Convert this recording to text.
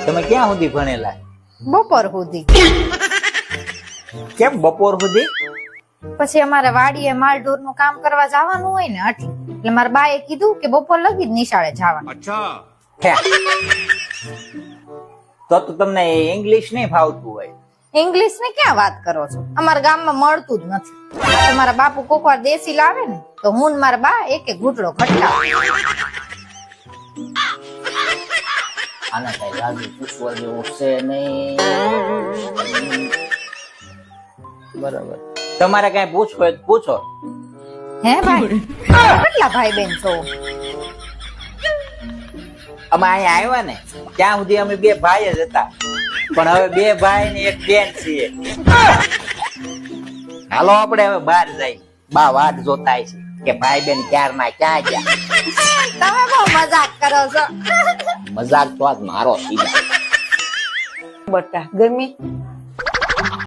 તમે ક્યાં સુધી ભણેલા? બપોર સુધી. કેમ બપોર સુધી? પછી અમારે વાડીએ માલઢોર નું કામ કરવા જવાનું હોય ને એટલે મારા બાએ કીધું કે બપોર લગી જ નિશાળે જવાનું. હે. તો તમને ઇંગ્લિશ નહીં ફાવતું હોય? ઇંગ્લિશ ની ક્યાં વાત કરો છો? અમારા ગામમાં મળતું જ નથી. મારા બાપુ કોક વાર દેશી લાવે ને તો હું ને મારા બા એક એક ઘૂંટડો ખટકાવ. આના કઈ લાગુ પૂછવા જેવું છે નહીં. બરાબર. તમારે કઈ પૂછવું હોય તો પૂછો. હે ભાઈ, કેટલા ભાઈ બેન છો? અમે અહીંયા આવ્યા ને ત્યાં સુધી અમે બે ભાઈ જ હતા, પણ હવે બે ભાઈ ને એક બેન છીએ. હાલો આપણે હવે બહાર જઈ. બા વાટ જોતા છે કે ભાઈ બેન ક્યારના ક્યાં ગયા. તમે બહુ મજાક કરો છો. મજાક તો આજ મારો સીધા. બટા ગરમી